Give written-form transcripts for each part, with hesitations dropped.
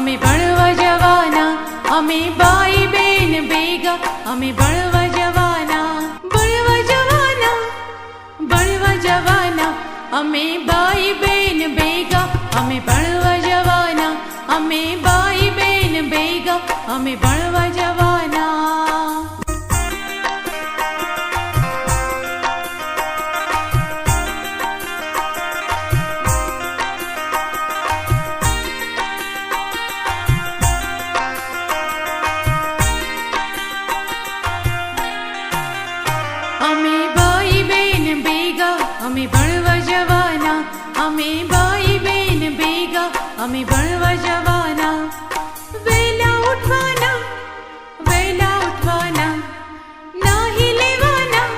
અમે ભણવા જવાના, અમે ભાઈ બેન ભેગા, અમે ભણવા જવાના, ભણવા જવાના, ભણવા જવાના, અમે ભાઈ બેન ભેગા, અમે ભણવા જવાના, અમે ભાઈ બેન ભેગા, અમે ભણવા જવાના. અમે ભાઈ બેન ભેગા, અમે ભણવા જવાના, અમે ભાઈ બેન ભેગા, અમે ભણવા જવાના. વેલા ઉઠવાના, વેલા ઉઠવાના, નાહી લેવાના,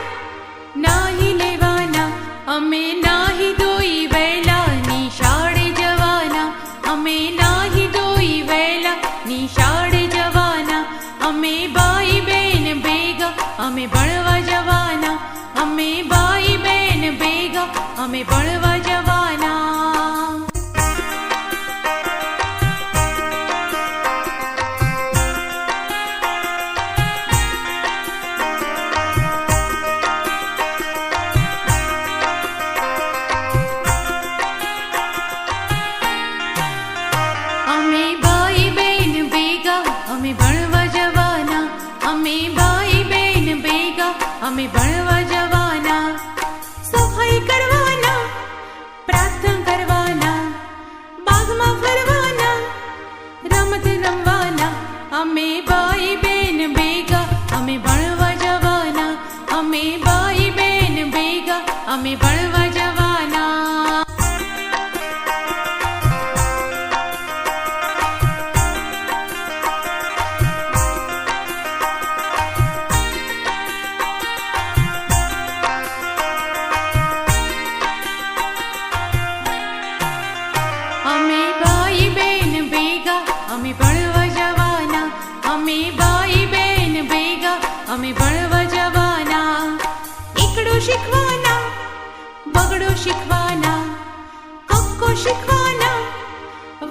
નાહી લેવાના, અમે નાહી ધોઈ વેલા નિશાળે જવાના, અમે નાહી ધોઈ વેલા નિશાળે જવાના. અમે ભાઈ બેન ભેગા, અમે ભણવા જવાના, અમે ભાઈ બેન ભેગા, અમે ભણવા જવાના. અમે ભાઈ બેન ભેગા, અમે ભણવા જવાના, અમે ભાઈ બેન ભેગા, અમે ભણવા જવાના. સફાઈ કરવાના, પ્રાર્થના કરવાના, બાગમાં ફરવાના, રમત રમવાના. અમે ભાઈ બેન ભેગા, અમે ભણવા જવાના, અમે ભાઈ બેન ભેગા, અમે ભણવા જવાના. અમે ભાઈ બેન ભેગા, અમે ભણવા જવાના, અમે ભાઈ બેન ભેગા, અમે ભણવા જવાના. એકડો શીખવાના, બગડો શીખવાના, કક્કો શીખવાના,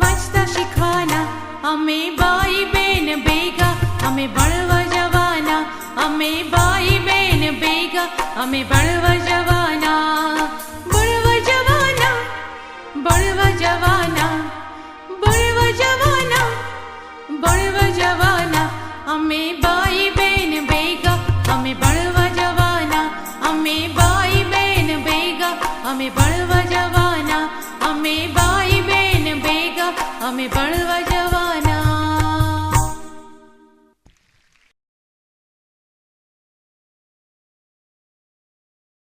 વાંચતા શીખવાના. અમે ભાઈ બેન ભેગા, અમે ભણવા જવાના, અમે ભાઈ બેન ભેગા, અમે ભણવા જવાના. ભણવા જવાના, ભણવા જવાના, ભણવા જવાના, ભણવા જવાના. અમે ભાઈ બેન ભેગા, અમે ભણવા જવાના, અમે ભાઈ બેન ભેગા, અમે ભણવા જવાના, અમે ભાઈ બેન ભેગા, અમે ભણવા જવાના.